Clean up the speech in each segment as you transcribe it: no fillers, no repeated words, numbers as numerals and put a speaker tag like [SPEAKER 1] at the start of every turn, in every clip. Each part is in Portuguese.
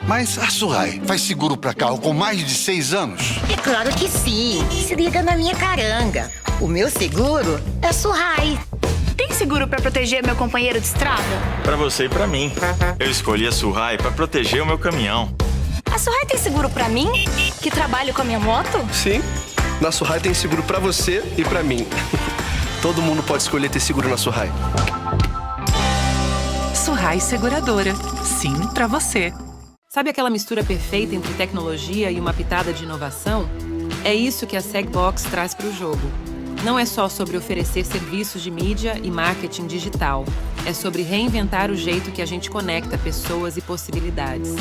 [SPEAKER 1] Mas a Surai faz seguro para carro com mais de 6 anos?
[SPEAKER 2] É claro que sim. Se liga na minha caranga. O meu seguro é Surai.
[SPEAKER 3] Tem seguro para proteger meu companheiro de estrada?
[SPEAKER 4] Para você e para mim. Eu escolhi a Surai para proteger o meu caminhão.
[SPEAKER 3] A Surai tem seguro para mim, que trabalho com a minha moto?
[SPEAKER 5] Sim, na Surai tem seguro para você e para mim. Todo mundo pode escolher ter seguro na Surai.
[SPEAKER 6] Surai Seguradora. Sim, para você.
[SPEAKER 7] Sabe aquela mistura perfeita entre tecnologia e uma pitada de inovação? É isso que a Segbox traz para o jogo. Não é só sobre oferecer serviços de mídia e marketing digital. É sobre reinventar o jeito que a gente conecta pessoas e possibilidades.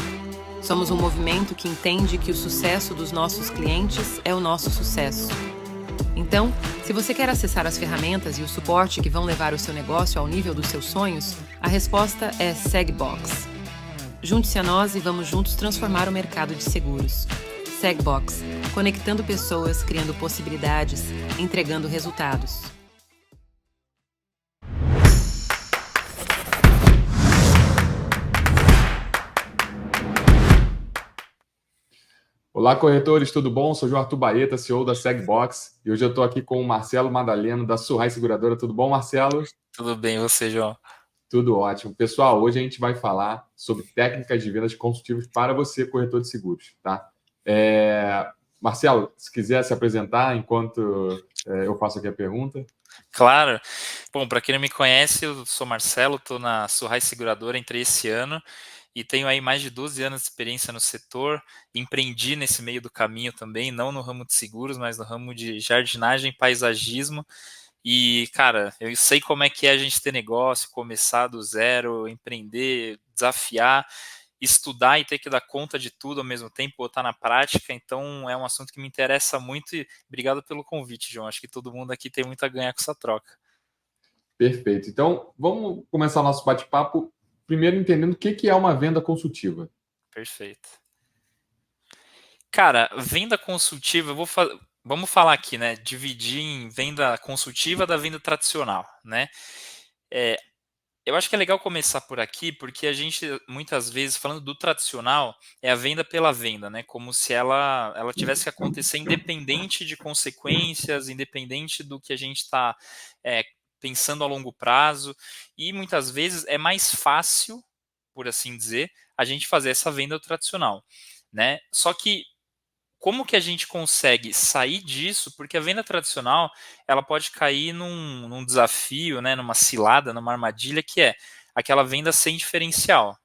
[SPEAKER 7] Somos um movimento que entende que o sucesso dos nossos clientes é o nosso sucesso. Então, se você quer acessar as ferramentas e o suporte que vão levar o seu negócio ao nível dos seus sonhos, a resposta é Segbox. Junte-se a nós e vamos juntos transformar o mercado de seguros. Segbox, conectando pessoas, criando possibilidades, entregando resultados.
[SPEAKER 8] Olá, corretores, tudo bom? Sou João Arthur Baeta, CEO da Segbox, e hoje eu estou aqui com o Marcelo Madaleno, da Surai Seguradora. Tudo bom, Marcelo?
[SPEAKER 9] Tudo bem, e você, João?
[SPEAKER 8] Tudo ótimo. Pessoal, hoje a gente vai falar sobre técnicas de vendas consultivas para você, corretor de seguros, tá? Marcelo, se quiser se apresentar enquanto eu faço aqui a pergunta.
[SPEAKER 9] Claro. Bom, para quem não me conhece, eu sou Marcelo, estou na Surai Seguradora, entrei esse ano e tenho aí mais de 12 anos de experiência no setor. Empreendi nesse meio do caminho também, não no ramo de seguros, mas no ramo de jardinagem e paisagismo. E, cara, eu sei como é que é a gente ter negócio, começar do zero, empreender, desafiar, estudar e ter que dar conta de tudo ao mesmo tempo, botar na prática. Então, é um assunto que me interessa muito e obrigado pelo convite, João. Acho que todo mundo aqui tem muito a ganhar com essa troca.
[SPEAKER 8] Perfeito. Então, vamos começar o nosso bate-papo primeiro entendendo o que é uma venda consultiva.
[SPEAKER 9] Perfeito. Cara, venda consultiva, vamos falar aqui, né? Dividir em venda consultiva da venda tradicional, né? Eu acho que é legal começar por aqui, porque a gente, muitas vezes, falando do tradicional, é a venda pela venda, né? Como se ela tivesse que acontecer independente de consequências, independente do que a gente está pensando a longo prazo. E muitas vezes é mais fácil, por assim dizer, a gente fazer essa venda tradicional, né? Só que como que a gente consegue sair disso? Porque a venda tradicional, ela pode cair num desafio, né, numa cilada, numa armadilha, que é aquela venda sem diferencial.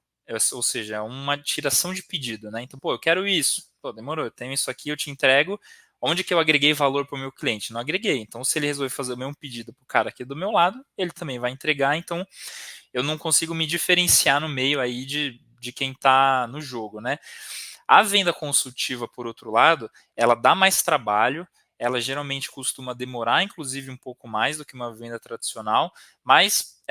[SPEAKER 9] Ou seja, é uma tiração de pedido, né? Então, pô, eu quero isso. Pô, demorou, eu tenho isso aqui, eu te entrego. Onde que eu agreguei valor para o meu cliente? Não agreguei. Então, se ele resolver fazer o mesmo pedido para o cara aqui do meu lado, ele também vai entregar. Então, eu não consigo me diferenciar no meio aí de quem está no jogo, né? A venda consultiva, por outro lado, ela dá mais trabalho, ela geralmente costuma demorar, inclusive, um pouco mais do que uma venda tradicional, mas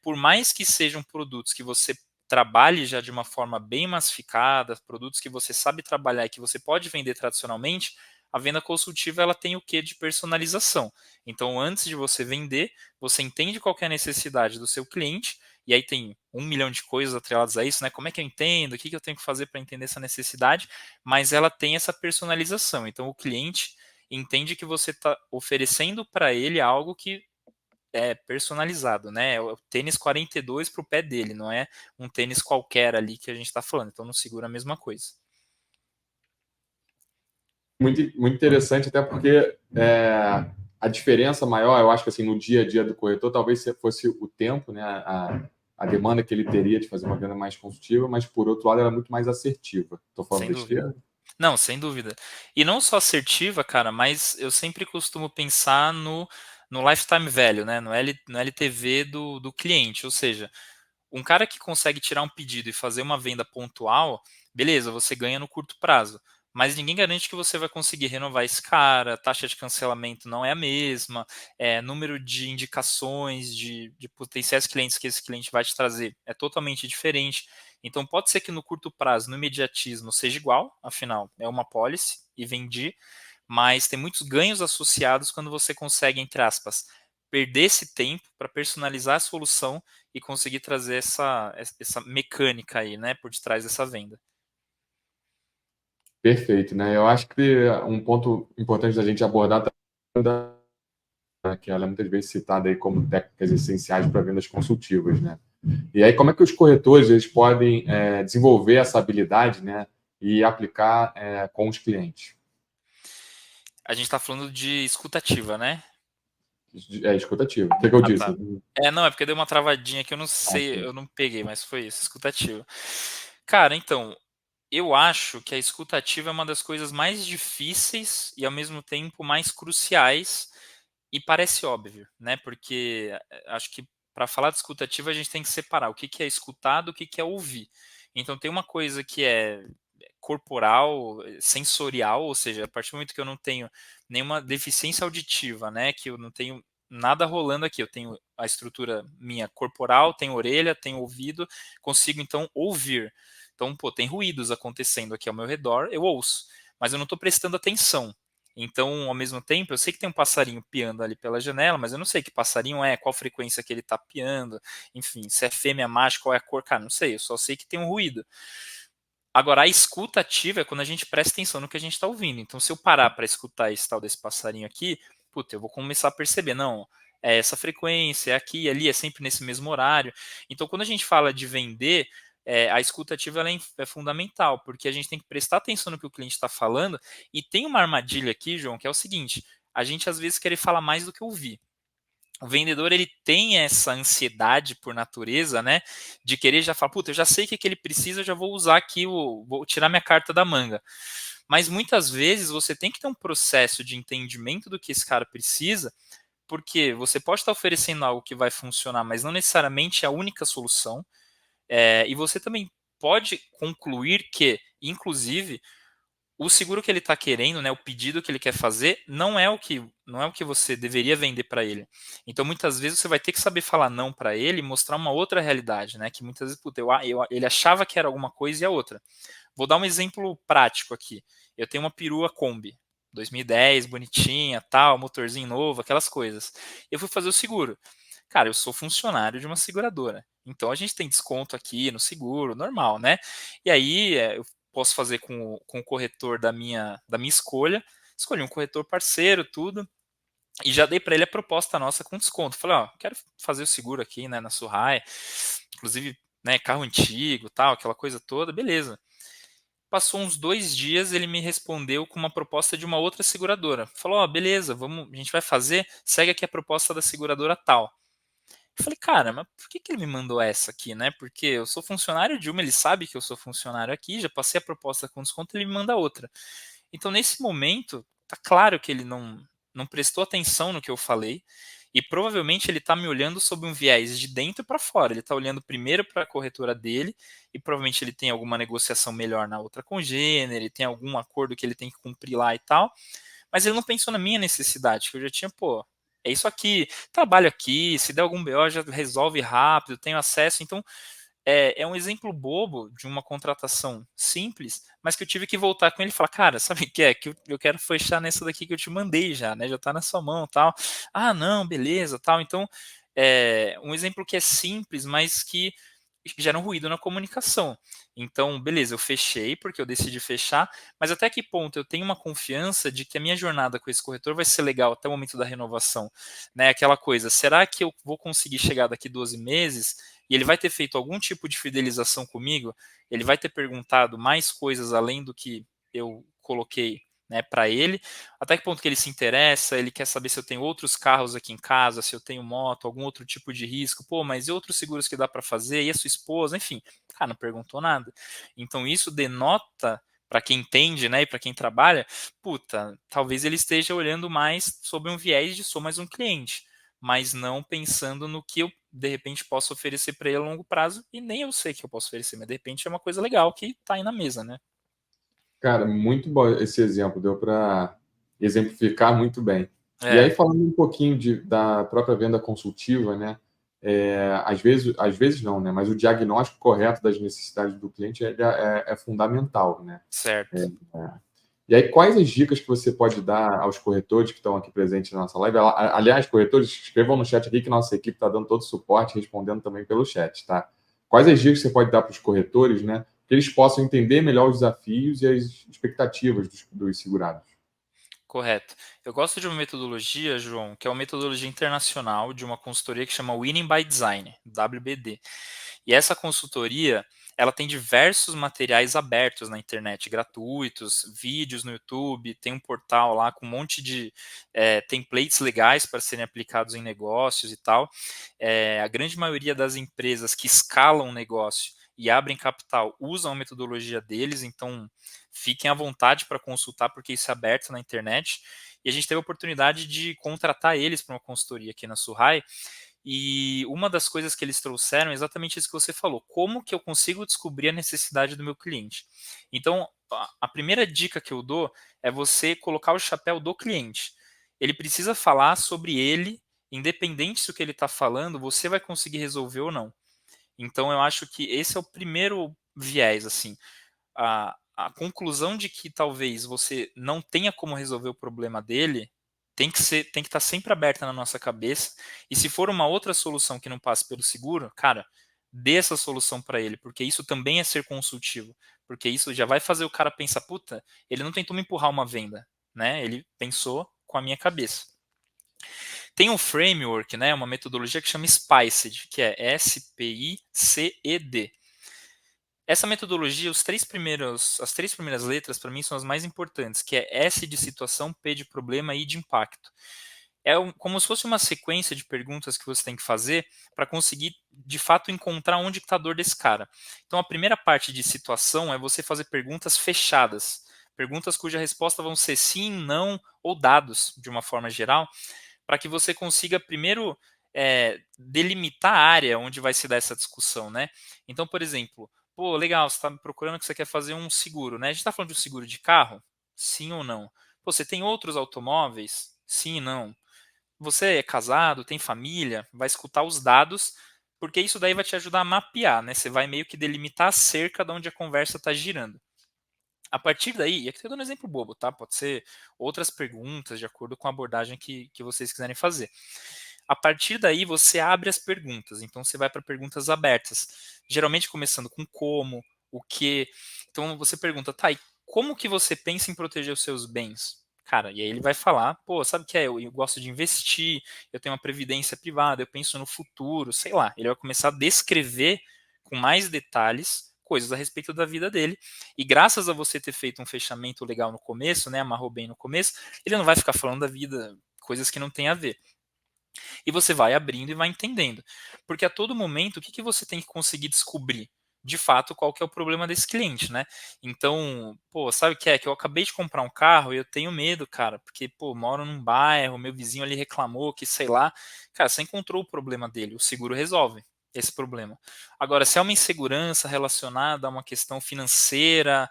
[SPEAKER 9] por mais que sejam produtos que você trabalhe já de uma forma bem massificada, produtos que você sabe trabalhar e que você pode vender tradicionalmente, a venda consultiva ela tem o quê de personalização. Então, antes de você vender, você entende qual que é a necessidade do seu cliente, e aí tem 1 milhão de coisas atreladas a isso, né? Como é que eu entendo? O que eu tenho que fazer para entender essa necessidade? Mas ela tem essa personalização. Então, o cliente entende que você está oferecendo para ele algo que é personalizado, né? É o tênis 42 para o pé dele, não é um tênis qualquer ali que a gente está falando. Então, não segura a mesma coisa.
[SPEAKER 8] Muito, muito interessante, até porque a diferença maior, eu acho que assim, no dia a dia do corretor, talvez fosse o tempo, né? A demanda que ele teria de fazer uma venda mais consultiva, mas por outro lado, ela é muito mais assertiva. Estou falando
[SPEAKER 9] Sem dúvida.
[SPEAKER 8] besteira?
[SPEAKER 9] Não, sem dúvida. E não só assertiva, cara, mas eu sempre costumo pensar no lifetime value, né? No LTV do cliente. Ou seja, um cara que consegue tirar um pedido e fazer uma venda pontual, beleza, você ganha no curto prazo. Mas ninguém garante que você vai conseguir renovar esse cara, a taxa de cancelamento não é a mesma, número de indicações de potenciais clientes que esse cliente vai te trazer é totalmente diferente. Então pode ser que no curto prazo, no imediatismo, seja igual, afinal, é uma policy e vendi, mas tem muitos ganhos associados quando você consegue, entre aspas, perder esse tempo para personalizar a solução e conseguir trazer essa mecânica aí, né, por detrás dessa venda.
[SPEAKER 8] Perfeito, né? Eu acho que um ponto importante da gente abordar também, que ela é muitas vezes citada aí como técnicas essenciais para vendas consultivas, né? E aí, como é que os corretores eles podem desenvolver essa habilidade, né, e aplicar com os clientes?
[SPEAKER 9] A gente está falando de escutativa, né?
[SPEAKER 8] Escutativo. O que eu disse?
[SPEAKER 9] Tá. Não, é porque deu uma travadinha que eu não sei,
[SPEAKER 8] sim.
[SPEAKER 9] eu não peguei, mas foi isso, escutativa. Cara, então, eu acho que a escutativa é uma das coisas mais difíceis e ao mesmo tempo mais cruciais e parece óbvio, né? Porque acho que para falar de escutativa a gente tem que separar o que é escutar do que é ouvir. Então tem uma coisa que é corporal, sensorial, ou seja, a partir do momento que eu não tenho nenhuma deficiência auditiva, né, que eu não tenho nada rolando aqui, eu tenho a estrutura minha corporal, tenho orelha, tenho ouvido, consigo então ouvir. Então, pô, tem ruídos acontecendo aqui ao meu redor, eu ouço, mas eu não estou prestando atenção. Então, ao mesmo tempo, eu sei que tem um passarinho piando ali pela janela, mas eu não sei que passarinho é, qual frequência que ele está piando, enfim, se é fêmea, macho, qual é a cor, cara, não sei, eu só sei que tem um ruído. Agora, a escuta ativa é quando a gente presta atenção no que a gente está ouvindo. Então, se eu parar para escutar esse tal desse passarinho aqui, puta, eu vou começar a perceber, não, é essa frequência, é aqui, ali, é sempre nesse mesmo horário. Então, quando a gente fala de vender, a escuta ativa ela é fundamental, porque a gente tem que prestar atenção no que o cliente está falando. E tem uma armadilha aqui, João, que é o seguinte, a gente às vezes quer falar mais do que ouvir. O vendedor ele tem essa ansiedade por natureza, né, de querer já falar, puta, eu já sei o que ele precisa, eu já vou usar aqui, vou tirar minha carta da manga. Mas muitas vezes você tem que ter um processo de entendimento do que esse cara precisa, porque você pode estar oferecendo algo que vai funcionar, mas não necessariamente é a única solução. E você também pode concluir que, inclusive, o seguro que ele está querendo, né, o pedido que ele quer fazer, não é o que você deveria vender para ele. Então, muitas vezes você vai ter que saber falar não para ele e mostrar uma outra realidade, né? Que muitas vezes, puta, ele achava que era alguma coisa e a outra. Vou dar um exemplo prático aqui. Eu tenho uma perua Kombi, 2010, bonitinha, tal, motorzinho novo, aquelas coisas. Eu fui fazer o seguro. Cara, eu sou funcionário de uma seguradora. Então a gente tem desconto aqui no seguro, normal, né? E aí eu posso fazer com o corretor da minha escolha. Escolhi um corretor parceiro, tudo. E já dei para ele a proposta nossa com desconto. Falei, ó, quero fazer o seguro aqui, né, na Surrai. Inclusive, né, carro antigo, tal, aquela coisa toda, beleza. Passou uns 2 dias, ele me respondeu com uma proposta de uma outra seguradora. Falou, ó, beleza, a gente vai fazer, segue aqui a proposta da seguradora tal. Eu falei, cara, mas por que ele me mandou essa aqui, né? Porque eu sou funcionário de uma, ele sabe que eu sou funcionário aqui, já passei a proposta com desconto, ele me manda outra. Então, nesse momento, tá claro que ele não prestou atenção no que eu falei, e provavelmente ele está me olhando sob um viés de dentro para fora. Ele está olhando primeiro para a corretora dele, e provavelmente ele tem alguma negociação melhor na outra congênere, ele tem algum acordo que ele tem que cumprir lá e tal, mas ele não pensou na minha necessidade, que eu já tinha, pô, é isso aqui, trabalho aqui, se der algum BO já resolve rápido, tenho acesso. Então, é um exemplo bobo de uma contratação simples, mas que eu tive que voltar com ele e falar, cara, sabe o que é? Que eu quero fechar nessa daqui que eu te mandei já, né? Já tá na sua mão, tal. Ah, não, beleza, tal. Então, um exemplo que é simples, mas que gera um ruído na comunicação. Então, beleza, eu fechei porque eu decidi fechar, mas até que ponto eu tenho uma confiança de que a minha jornada com esse corretor vai ser legal até o momento da renovação, né? Aquela coisa, será que eu vou conseguir chegar daqui 12 meses e ele vai ter feito algum tipo de fidelização comigo? Ele vai ter perguntado mais coisas além do que eu coloquei, né, para ele, até que ponto que ele se interessa, ele quer saber se eu tenho outros carros aqui em casa, se eu tenho moto, algum outro tipo de risco, pô, mas e outros seguros que dá para fazer, e a sua esposa, enfim, cara, não perguntou nada. Então isso denota, para quem entende, né, e para quem trabalha, puta, talvez ele esteja olhando mais sob um viés de sou mais um cliente, mas não pensando no que eu, de repente, posso oferecer para ele a longo prazo, e nem eu sei que eu posso oferecer, mas de repente é uma coisa legal que está aí na mesa, né?
[SPEAKER 8] Cara, muito bom esse exemplo, deu para exemplificar muito bem. E
[SPEAKER 9] É,
[SPEAKER 8] aí, falando um pouquinho da própria venda consultiva, né? Às vezes não, né? Mas o diagnóstico correto das necessidades do cliente é fundamental, né?
[SPEAKER 9] certo.
[SPEAKER 8] E aí, quais as dicas que você pode dar aos corretores que estão aqui presentes na nossa live? Aliás, corretores, escrevam no chat aqui que nossa equipe está dando todo o suporte, respondendo também pelo chat, tá? Quais as dicas que você pode dar para os corretores, né? que eles possam entender melhor os desafios e as expectativas dos segurados.
[SPEAKER 9] Correto. Eu gosto de uma metodologia, João, que é uma metodologia internacional de uma consultoria que chama Winning by Design, WBD. E essa consultoria, ela tem diversos materiais abertos na internet, gratuitos, vídeos no YouTube, tem um portal lá com um monte de templates legais para serem aplicados em negócios e tal. A grande maioria das empresas que escalam o negócio e abrem capital usam a metodologia deles, então fiquem à vontade para consultar, porque isso é aberto na internet. E a gente teve a oportunidade de contratar eles para uma consultoria aqui na Surrai. E uma das coisas que eles trouxeram é exatamente isso que você falou. Como que eu consigo descobrir a necessidade do meu cliente? Então, a primeira dica que eu dou é você colocar o chapéu do cliente. Ele precisa falar sobre ele, independente se o que ele está falando, você vai conseguir resolver ou não. Então, eu acho que esse é o primeiro viés, assim. A conclusão de que talvez você não tenha como resolver o problema dele tem que estar sempre aberta na nossa cabeça. E se for uma outra solução que não passe pelo seguro, cara, dê essa solução para ele, porque isso também é ser consultivo. Porque isso já vai fazer o cara pensar, puta, ele não tentou me empurrar uma venda, né? Ele pensou com a minha cabeça. Tem um framework, né, uma metodologia que chama SPICED, que é S-P-I-C-E-D. Essa metodologia, as três primeiras letras, para mim, são as mais importantes, que é S de situação, P de problema e I de impacto. Como se fosse uma sequência de perguntas que você tem que fazer para conseguir, de fato, encontrar onde está a dor desse cara. Então, a primeira parte de situação é você fazer perguntas fechadas, perguntas cuja resposta vão ser sim, não ou dados, de uma forma geral, para que você consiga, primeiro, delimitar a área onde vai se dar essa discussão, né? Então, por exemplo, pô, legal, você está me procurando que você quer fazer um seguro, né? A gente está falando de um seguro de carro? Sim ou não? Pô, você tem outros automóveis? Sim e não. Você é casado, tem família? Vai escutar os dados, porque isso daí vai te ajudar a mapear, né? Você vai meio que delimitar a cerca de onde a conversa está girando. A partir daí, e aqui estou dando um exemplo bobo, tá? Pode ser outras perguntas, de acordo com a abordagem que vocês quiserem fazer. A partir daí, você abre as perguntas. Então, você vai para perguntas abertas. Geralmente começando com como, o que. Então, você pergunta, tá, e como que você pensa em proteger os seus bens? Cara, e aí ele vai falar, pô, sabe o que é? Eu gosto de investir, eu tenho uma previdência privada, eu penso no futuro, sei lá. Ele vai começar a descrever com mais detalhes coisas a respeito da vida dele. E graças a você ter feito um fechamento legal no começo, né, amarrou bem no começo, ele não vai ficar falando da vida, coisas que não tem a ver. E você vai abrindo e vai entendendo. Porque a todo momento, o que você tem que conseguir descobrir? De fato, qual que é o problema desse cliente, né? Então, pô, sabe o que é? Que eu acabei de comprar um carro e eu tenho medo, cara, porque, pô, moro num bairro, meu vizinho ali reclamou que, sei lá. Cara, você encontrou o problema dele, o seguro resolve esse problema. Agora, se é uma insegurança relacionada a uma questão financeira,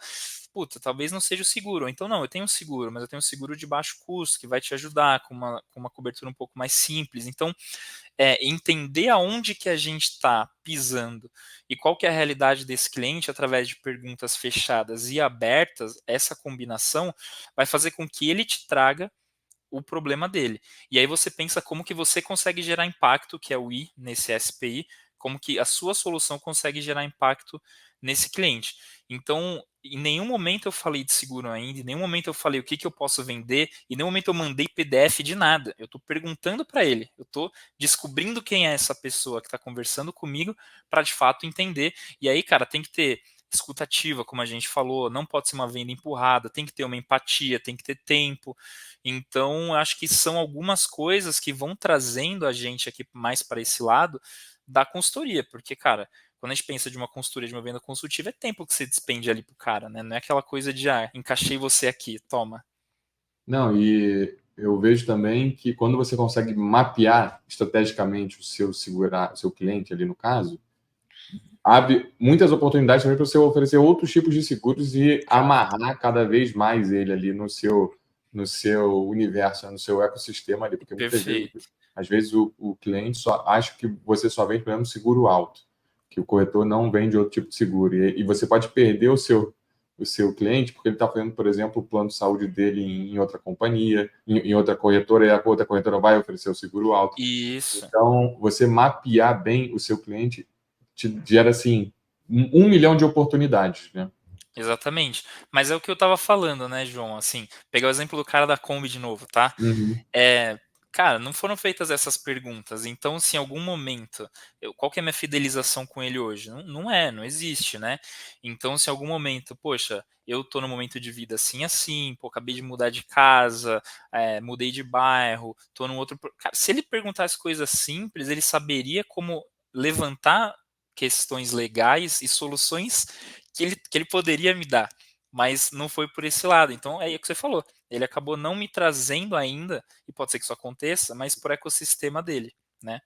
[SPEAKER 9] puta, talvez não seja o seguro. Então, não, eu tenho um seguro, mas eu tenho um seguro de baixo custo, que vai te ajudar com uma cobertura um pouco mais simples. Então, entender aonde que a gente está pisando e qual que é a realidade desse cliente através de perguntas fechadas e abertas, essa combinação vai fazer com que ele te traga o problema dele. E aí você pensa como que você consegue gerar impacto, que é o I nesse SPI, como que a sua solução consegue gerar impacto nesse cliente. Então, em nenhum momento eu falei de seguro ainda, em nenhum momento eu falei o que eu posso vender, em nenhum momento eu mandei PDF de nada. Eu estou perguntando para ele, eu estou descobrindo quem é essa pessoa que está conversando comigo para de fato entender. E aí, cara, tem que ter escutativa, como a gente falou, não pode ser uma venda empurrada, tem que ter uma empatia, tem que ter tempo. Então, acho que são algumas coisas que vão trazendo a gente aqui mais para esse lado da consultoria, porque, cara, quando a gente pensa de uma consultoria, de uma venda consultiva, é tempo que você despende ali pro cara, né? Não é aquela coisa de, encaixei você aqui, toma.
[SPEAKER 8] Não, e eu vejo também que quando você consegue mapear estrategicamente o seu cliente ali no caso, abre muitas oportunidades também para você oferecer outros tipos de seguros e amarrar cada vez mais ele ali no seu universo, no seu ecossistema ali, porque muitas vezes, às vezes o cliente só acha que você só vende, por exemplo, seguro alto, que o corretor não vende outro tipo de seguro, e você pode perder o seu cliente porque ele está fazendo, por exemplo, o plano de saúde dele em outra companhia, em outra corretora, e a outra corretora vai oferecer o seguro alto.
[SPEAKER 9] Isso.
[SPEAKER 8] Então, você mapear bem o seu cliente te gera, assim, 1 milhão de oportunidades, né?
[SPEAKER 9] Exatamente. Mas é o que eu tava falando, né, João? Assim, pegar o exemplo do cara da Kombi de novo, tá?
[SPEAKER 8] Uhum.
[SPEAKER 9] Cara, não foram feitas essas perguntas. Então, se em algum momento, qual que é a minha fidelização com ele hoje? Não existe, né? Então, se em algum momento, poxa, eu tô num momento de vida assim, assim, pô, acabei de mudar de casa, mudei de bairro, tô num outro. Cara, se ele perguntasse coisas simples, ele saberia como levantar questões legais e soluções que ele poderia me dar. Mas não foi por esse lado. Então, é o que você falou. Ele acabou não me trazendo ainda, e pode ser que isso aconteça, mas por ecossistema dele, né?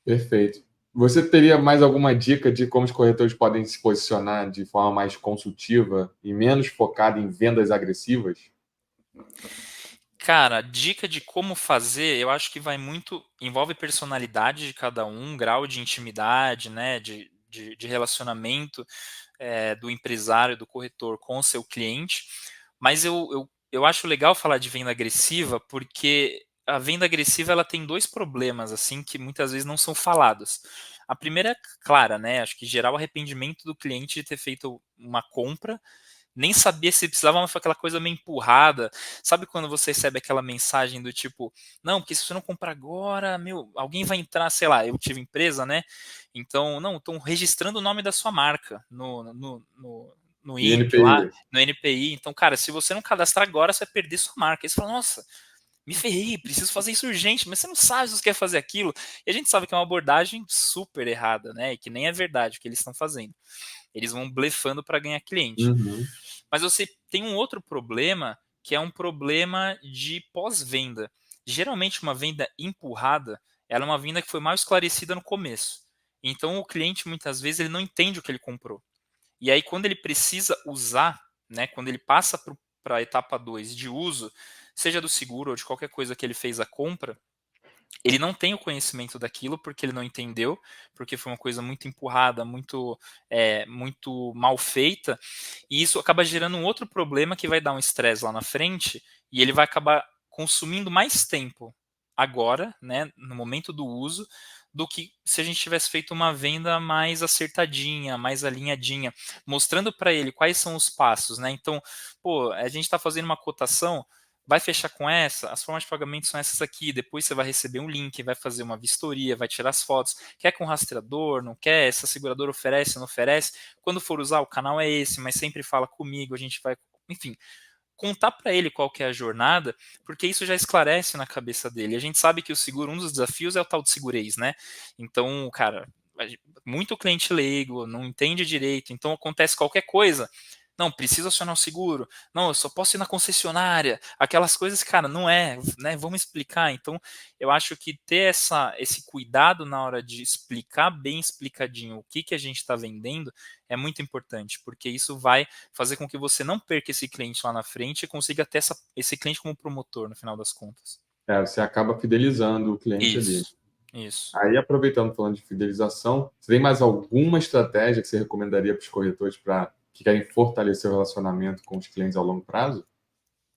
[SPEAKER 8] Perfeito. Você teria mais alguma dica de como os corretores podem se posicionar de forma mais consultiva e menos focada em vendas agressivas?
[SPEAKER 9] Cara, dica de como fazer, eu acho que vai muito, envolve personalidade de cada um, grau de intimidade, né, de relacionamento do empresário, do corretor com o seu cliente. Mas eu acho legal falar de venda agressiva, porque a venda agressiva ela tem dois problemas assim que muitas vezes não são falados. A primeira é clara, né? Acho que gerar o arrependimento do cliente de ter feito uma compra, nem sabia se precisava, mas foi aquela coisa meio empurrada. Sabe quando você recebe aquela mensagem do tipo, não, porque se você não comprar agora, meu, alguém vai entrar, sei lá, eu tive empresa, né? Então, não, estão registrando o nome da sua marca no INPE lá,
[SPEAKER 8] INPI.
[SPEAKER 9] no NPI. Então, cara, se você não cadastrar agora, você vai perder sua marca. Aí você fala, nossa, me ferrei, preciso fazer isso urgente, mas você não sabe se você quer fazer aquilo. E a gente sabe que é uma abordagem super errada, né? E que nem é verdade o que eles estão fazendo. Eles vão blefando para ganhar cliente.
[SPEAKER 8] Uhum.
[SPEAKER 9] Mas você tem um outro problema, que é um problema de pós-venda. Geralmente, uma venda empurrada, ela é uma venda que foi mal esclarecida no começo. Então, o cliente, muitas vezes, ele não entende o que ele comprou. E aí, quando ele precisa usar, né, quando ele passa para a etapa 2 de uso, seja do seguro ou de qualquer coisa que ele fez a compra, ele não tem o conhecimento daquilo porque ele não entendeu, porque foi uma coisa muito empurrada, muito mal feita, e isso acaba gerando um outro problema que vai dar um estresse lá na frente, e ele vai acabar consumindo mais tempo agora, né, no momento do uso, do que se a gente tivesse feito uma venda mais acertadinha, mais alinhadinha, mostrando para ele quais são os passos, né? Então, pô, a gente está fazendo uma cotação, vai fechar com essa? As formas de pagamento são essas aqui. Depois você vai receber um link, vai fazer uma vistoria, vai tirar as fotos. Quer com rastreador? Não quer? Essa seguradora oferece, não oferece? Quando for usar, o canal é esse, mas sempre fala comigo, a gente vai. Enfim, contar para ele qual que é a jornada, porque isso já esclarece na cabeça dele. A gente sabe que o seguro, um dos desafios é o tal de segurez, né? Então, cara, muito cliente leigo, não entende direito, então acontece qualquer coisa. Não, preciso acionar o seguro. Não, eu só posso ir na concessionária. Aquelas coisas, cara, não é, né? Vamos explicar. Então, eu acho que ter esse cuidado na hora de explicar bem explicadinho o que a gente está vendendo é muito importante, porque isso vai fazer com que você não perca esse cliente lá na frente e consiga ter esse cliente como promotor no final das contas.
[SPEAKER 8] Você acaba fidelizando o cliente ali.
[SPEAKER 9] Isso.
[SPEAKER 8] Aí, aproveitando, falando de fidelização, você tem mais alguma estratégia que você recomendaria para os corretores que querem fortalecer o relacionamento com os clientes ao longo prazo?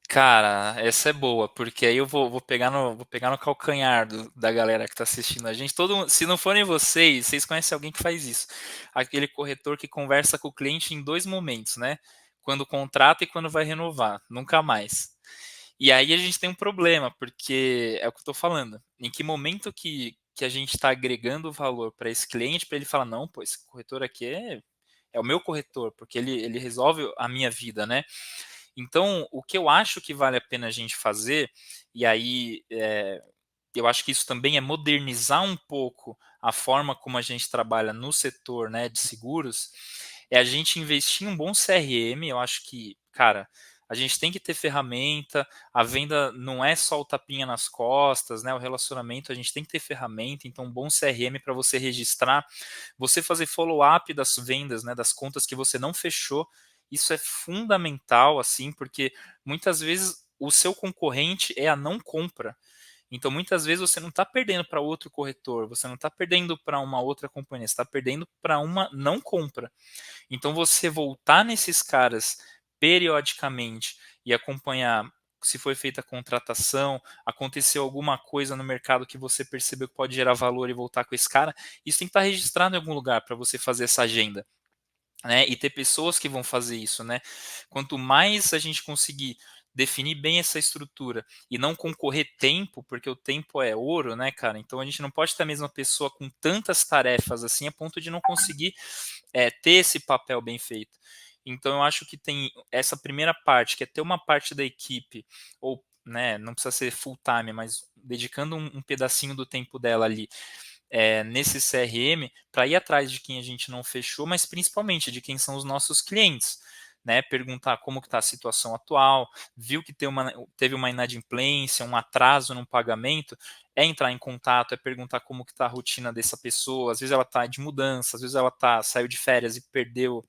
[SPEAKER 9] Cara, essa é boa, porque aí eu vou pegar no calcanhar da galera que está assistindo a gente. Se não forem vocês conhecem alguém que faz isso. Aquele corretor que conversa com o cliente em dois momentos, né? Quando contrata e quando vai renovar, nunca mais. E aí a gente tem um problema, porque é o que eu estou falando. Em que momento que a gente está agregando valor para esse cliente, para ele falar, não, pô, esse corretor aqui é o meu corretor, porque ele resolve a minha vida, né? Então, o que eu acho que vale a pena a gente fazer, e aí eu acho que isso também é modernizar um pouco a forma como a gente trabalha no setor, né, de seguros, é a gente investir em um bom CRM. Eu acho que, cara, a gente tem que ter ferramenta, a venda não é só o tapinha nas costas, né? O relacionamento, a gente tem que ter ferramenta, então um bom CRM para você registrar, você fazer follow-up das vendas, né, das contas que você não fechou. Isso é fundamental, assim, porque muitas vezes o seu concorrente é a não compra. Então, muitas vezes você não está perdendo para outro corretor, você não está perdendo para uma outra companhia, você está perdendo para uma não compra. Então, você voltar nesses caras periodicamente e acompanhar se foi feita a contratação, aconteceu alguma coisa no mercado que você percebeu que pode gerar valor e voltar com esse cara, isso tem que estar registrado em algum lugar para você fazer essa agenda. né? E ter pessoas que vão fazer isso, né? Quanto mais a gente conseguir definir bem essa estrutura e não concorrer tempo, porque o tempo é ouro, né, cara? Então a gente não pode ter a mesma pessoa com tantas tarefas assim a ponto de não conseguir ter esse papel bem feito. Então eu acho que tem essa primeira parte, que é ter uma parte da equipe, ou né, não precisa ser full time, mas dedicando um pedacinho do tempo dela ali nesse CRM para ir atrás de quem a gente não fechou, mas principalmente de quem são os nossos clientes. Né, perguntar como está a situação atual, viu que teve uma inadimplência, um atraso no pagamento, entrar em contato, perguntar como que está a rotina dessa pessoa, às vezes ela está de mudança, às vezes ela saiu de férias e perdeu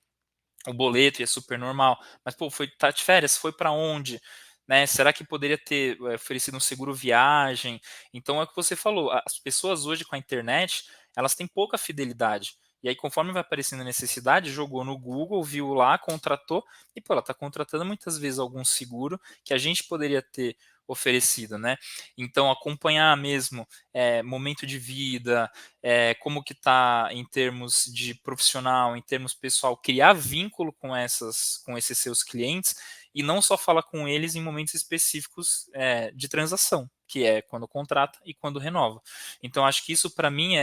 [SPEAKER 9] o boleto e é super normal, mas pô, tá de férias, foi para onde? Né? Será que poderia ter oferecido um seguro viagem? Então é o que você falou, as pessoas hoje com a internet, elas têm pouca fidelidade. E aí, conforme vai aparecendo a necessidade, jogou no Google, viu lá, contratou, e pô, ela está contratando muitas vezes algum seguro que a gente poderia ter oferecido, né? Então, acompanhar mesmo momento de vida, como que está em termos de profissional, em termos pessoal, criar vínculo com esses seus clientes e não só falar com eles em momentos específicos de transação, que é quando contrata e quando renova. Então, acho que isso para mim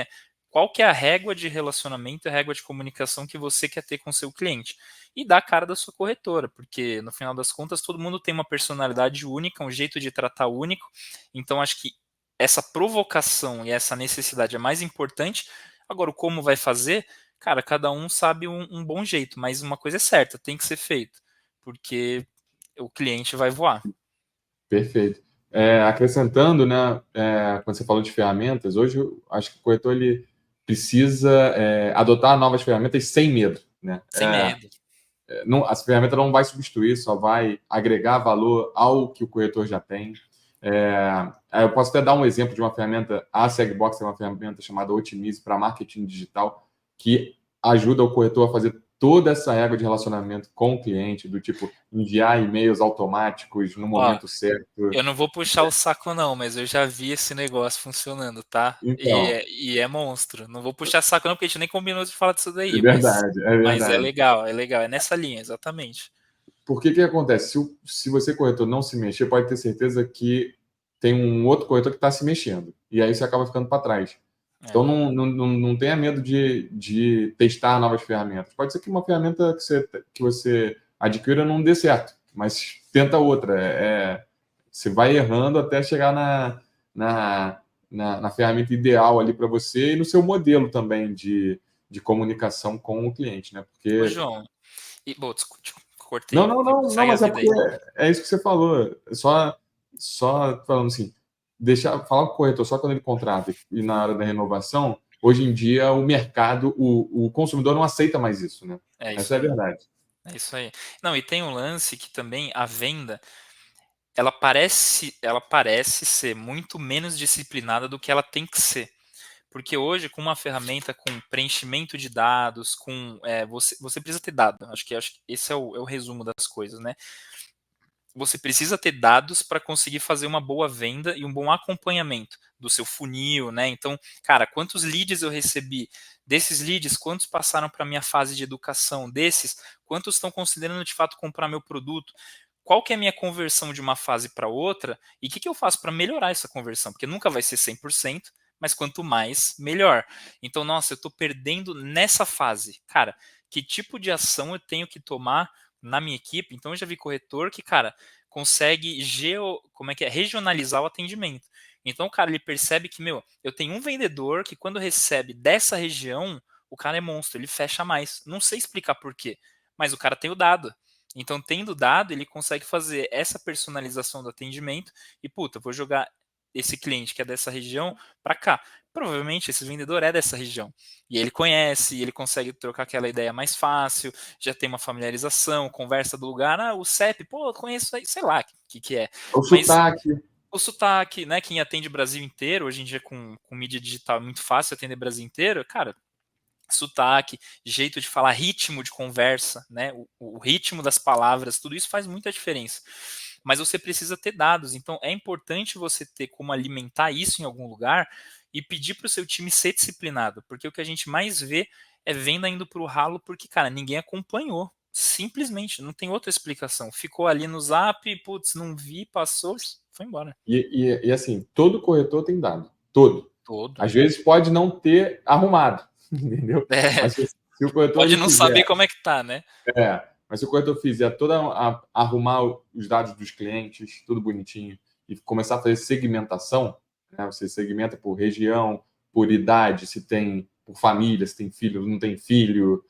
[SPEAKER 9] qual que é a régua de relacionamento, a régua de comunicação que você quer ter com o seu cliente. E dar a cara da sua corretora, porque no final das contas todo mundo tem uma personalidade única, um jeito de tratar único. Então acho que essa provocação e essa necessidade é mais importante. Agora, o como vai fazer, cara, cada um sabe um bom jeito, mas uma coisa é certa, tem que ser feito, porque o cliente vai voar.
[SPEAKER 8] Perfeito. Acrescentando, né, quando você falou de ferramentas, hoje eu acho que o corretor ele precisa adotar novas ferramentas sem medo. Né?
[SPEAKER 9] Sem medo.
[SPEAKER 8] A ferramenta não vai substituir, só vai agregar valor ao que o corretor já tem. Eu posso até dar um exemplo de uma ferramenta, a Segbox é uma ferramenta chamada Otimize para marketing digital, que ajuda o corretor a fazer toda essa régua de relacionamento com o cliente, do tipo enviar e-mails automáticos no momento certo.
[SPEAKER 9] Eu não vou puxar o saco não, mas eu já vi esse negócio funcionando, tá?
[SPEAKER 8] Então,
[SPEAKER 9] e é monstro. Não vou puxar saco não, porque a gente nem combinou de falar disso daí.
[SPEAKER 8] É verdade.
[SPEAKER 9] Mas é legal, é nessa linha, exatamente.
[SPEAKER 8] Porque que acontece? Se você, corretor, não se mexer, pode ter certeza que tem um outro corretor que está se mexendo. E aí você acaba ficando para trás. Então, não tenha medo de testar novas ferramentas. Pode ser que uma ferramenta que você adquira não dê certo, mas tenta outra. Você vai errando até chegar na ferramenta ideal ali para você e no seu modelo também de comunicação com o cliente, né? Porque...
[SPEAKER 9] Ô, João, cortei.
[SPEAKER 8] Não, mas é porque é isso que você falou. Só falando assim, falar com o corretor só quando ele contrata e na hora da renovação, hoje em dia o mercado, o consumidor não aceita mais isso, né? Essa é a verdade.
[SPEAKER 9] É isso aí. Não, e tem um lance que também a venda, ela parece ser muito menos disciplinada do que ela tem que ser. Porque hoje, com uma ferramenta com preenchimento de dados, você precisa ter dado. Acho que esse é o resumo das coisas, né? Você precisa ter dados para conseguir fazer uma boa venda e um bom acompanhamento do seu funil, né? Então, cara, quantos leads eu recebi? Desses leads, quantos passaram para a minha fase de educação? Desses, quantos estão considerando de fato comprar meu produto? Qual que é a minha conversão de uma fase para outra? E o que eu faço para melhorar essa conversão? Porque nunca vai ser 100%, mas quanto mais, melhor. Então, nossa, eu estou perdendo nessa fase. Cara, que tipo de ação eu tenho que tomar na minha equipe? Então, eu já vi corretor que, cara, consegue regionalizar o atendimento. Então, o cara, ele percebe que, eu tenho um vendedor que quando recebe dessa região, o cara é monstro, ele fecha mais. Não sei explicar por quê, mas o cara tem o dado. Então, tendo dado, ele consegue fazer essa personalização do atendimento e, vou jogar esse cliente que é dessa região para cá. Provavelmente esse vendedor é dessa região. E ele conhece, ele consegue trocar aquela ideia mais fácil, já tem uma familiarização, conversa do lugar, o CEP, eu conheço aí, sei lá o que é. O sotaque, né? Quem atende o Brasil inteiro, hoje em dia com mídia digital é muito fácil atender o Brasil inteiro, cara. Sotaque, jeito de falar, ritmo de conversa, né? O ritmo das palavras, tudo isso faz muita diferença. Mas você precisa ter dados, então é importante você ter como alimentar isso em algum lugar e pedir para o seu time ser disciplinado, porque o que a gente mais vê é venda indo para o ralo porque, cara, ninguém acompanhou. Simplesmente, não tem outra explicação. Ficou ali no Zap, putz, não vi, passou, foi embora.
[SPEAKER 8] E assim, todo corretor tem dado. Todo.
[SPEAKER 9] Todo.
[SPEAKER 8] Às vezes pode não ter arrumado, entendeu? Mas se o corretor
[SPEAKER 9] Pode não
[SPEAKER 8] fizer,
[SPEAKER 9] saber como é que tá, né?
[SPEAKER 8] Mas se o corretor fizer arrumar os dados dos clientes, tudo bonitinho, e começar a fazer segmentação, né? Você segmenta por região, por idade, se tem por família, se tem filho, não tem filho,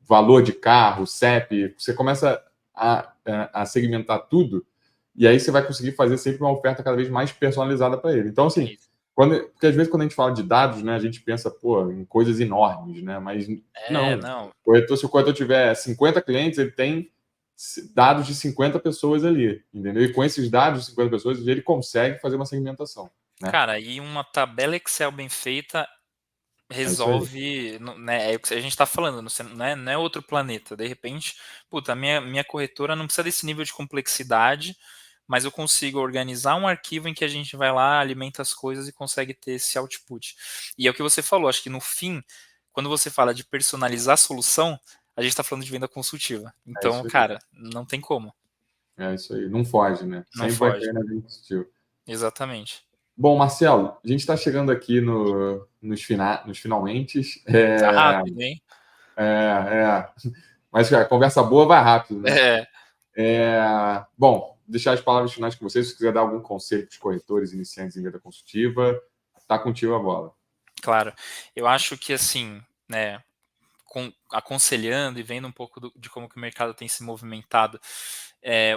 [SPEAKER 8] valor de carro, CEP, você começa a segmentar tudo, e aí você vai conseguir fazer sempre uma oferta cada vez mais personalizada para ele. Então, assim, porque às vezes quando a gente fala de dados, né, a gente pensa, pô, em coisas enormes, né? Mas não. Se o corretor tiver 50 clientes, ele tem dados de 50 pessoas ali, entendeu? E com esses dados de 50 pessoas, ele consegue fazer uma segmentação, né?
[SPEAKER 9] Cara, e uma tabela Excel bem feita resolve, né? É o que a gente está falando, não é outro planeta. De repente, puta, a minha corretora não precisa desse nível de complexidade, mas eu consigo organizar um arquivo em que a gente vai lá, alimenta as coisas e consegue ter esse output. E é o que você falou, acho que no fim, quando você fala de personalizar a solução, a gente está falando de venda consultiva. Então, cara, não tem como.
[SPEAKER 8] É isso aí, não foge, né?
[SPEAKER 9] Não
[SPEAKER 8] Sempre
[SPEAKER 9] foge.
[SPEAKER 8] vai cair na venda consultiva.
[SPEAKER 9] Exatamente.
[SPEAKER 8] Bom, Marcelo, a gente está chegando aqui nos finalmente.
[SPEAKER 9] Tá rápido, hein?
[SPEAKER 8] Mas a conversa boa vai rápido, né?
[SPEAKER 9] É.
[SPEAKER 8] Bom, deixar as palavras finais com vocês. Se quiser dar algum conselho para os corretores iniciantes em venda consultiva, tá contigo a bola.
[SPEAKER 9] Claro. Eu acho que, assim, né, aconselhando e vendo um pouco de como que o mercado tem se movimentado,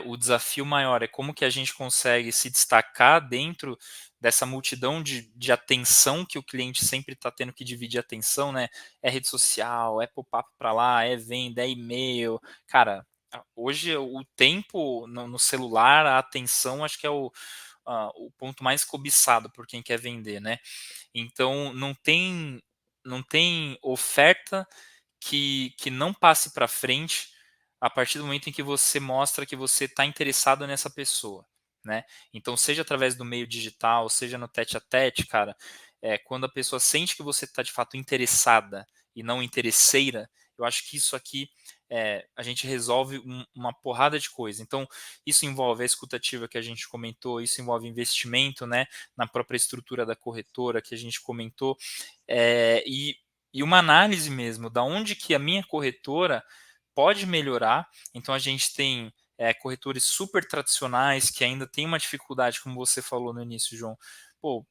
[SPEAKER 9] o desafio maior é como que a gente consegue se destacar dentro dessa multidão de atenção que o cliente sempre está tendo que dividir atenção, né? É rede social, é pop-up para lá, é venda, é e-mail. Cara, hoje o tempo no celular, a atenção, acho que é o ponto mais cobiçado por quem quer vender, né? Então, não tem oferta que não passe para frente a partir do momento em que você mostra que você está interessado nessa pessoa, né? Então, seja através do meio digital, seja no tete-a-tete, cara, quando a pessoa sente que você está de fato interessada e não interesseira, eu acho que isso aqui a gente resolve uma porrada de coisa. Então, isso envolve a escutativa que a gente comentou, isso envolve investimento, né, na própria estrutura da corretora que a gente comentou, e uma análise mesmo, da onde que a minha corretora pode melhorar. Então, a gente tem corretores super tradicionais que ainda tem uma dificuldade, como você falou no início, João,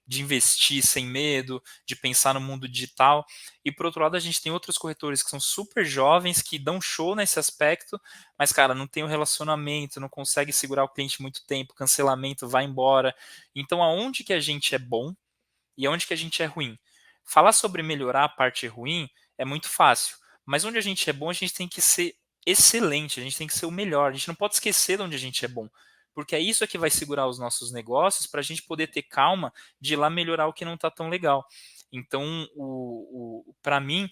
[SPEAKER 9] de investir sem medo, de pensar no mundo digital. E, por outro lado, a gente tem outros corretores que são super jovens, que dão show nesse aspecto, mas, cara, não tem o relacionamento, não consegue segurar o cliente muito tempo, cancelamento, vai embora. Então, aonde que a gente é bom e aonde que a gente é ruim? Falar sobre melhorar a parte ruim é muito fácil, mas onde a gente é bom, a gente tem que ser excelente, a gente tem que ser o melhor, a gente não pode esquecer de onde a gente é bom, porque é isso que vai segurar os nossos negócios para a gente poder ter calma de ir lá melhorar o que não está tão legal. Então, para mim,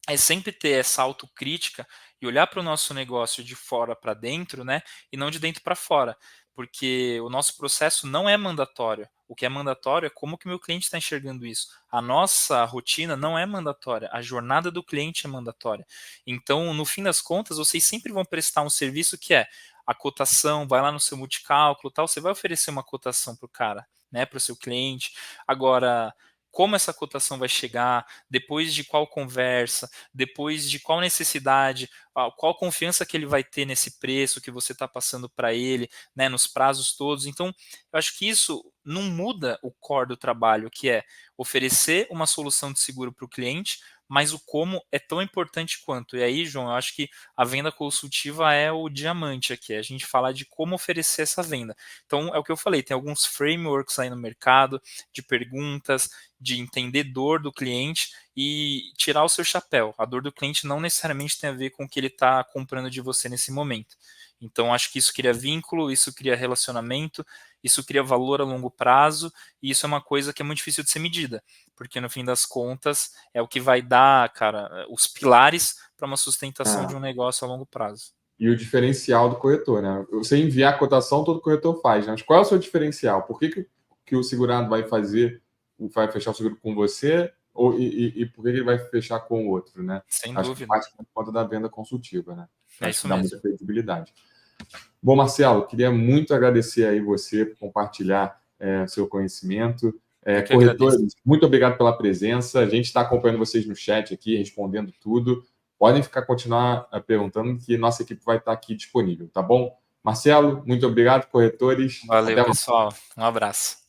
[SPEAKER 9] é sempre ter essa autocrítica e olhar para o nosso negócio de fora para dentro, né, e não de dentro para fora, porque o nosso processo não é mandatório. O que é mandatório é como que o meu cliente está enxergando isso. A nossa rotina não é mandatória, a jornada do cliente é mandatória. Então, no fim das contas, vocês sempre vão prestar um serviço que é a cotação, vai lá no seu multicálculo, tal, você vai oferecer uma cotação para o cara, né, para o seu cliente. Agora, como essa cotação vai chegar, depois de qual conversa, depois de qual necessidade, qual confiança que ele vai ter nesse preço que você está passando para ele, né, nos prazos todos. Então, eu acho que isso não muda o core do trabalho, que é oferecer uma solução de seguro para o cliente, mas o como é tão importante quanto. E aí, João, eu acho que a venda consultiva é o diamante aqui, é a gente falar de como oferecer essa venda. Então, é o que eu falei, tem alguns frameworks aí no mercado, de perguntas, de entender dor do cliente e tirar o seu chapéu. A dor do cliente não necessariamente tem a ver com o que ele está comprando de você nesse momento. Então, acho que isso cria vínculo, isso cria relacionamento, isso cria valor a longo prazo, e isso é uma coisa que é muito difícil de ser medida, porque no fim das contas é o que vai dar, cara, os pilares para uma sustentação de um negócio a longo prazo.
[SPEAKER 8] E o diferencial do corretor, né? Você enviar a cotação, todo corretor faz, né? Mas qual é o seu diferencial? Por que o segurado vai fechar o seguro com você e por que ele vai fechar com o outro, né?
[SPEAKER 9] Sem
[SPEAKER 8] Acho
[SPEAKER 9] dúvida.
[SPEAKER 8] que parte por conta da venda consultiva, né?
[SPEAKER 9] É
[SPEAKER 8] Acho
[SPEAKER 9] isso
[SPEAKER 8] que dá
[SPEAKER 9] mesmo.
[SPEAKER 8] muita credibilidade. Bom, Marcelo, queria muito agradecer aí você por compartilhar seu conhecimento.
[SPEAKER 9] Eu que
[SPEAKER 8] Corretores, muito obrigado pela presença. A gente está acompanhando vocês no chat aqui, respondendo tudo. Podem continuar perguntando, que nossa equipe vai estar aqui disponível, tá bom? Marcelo, muito obrigado, corretores.
[SPEAKER 9] Valeu,
[SPEAKER 8] Até mais.
[SPEAKER 9] pessoal. Um abraço.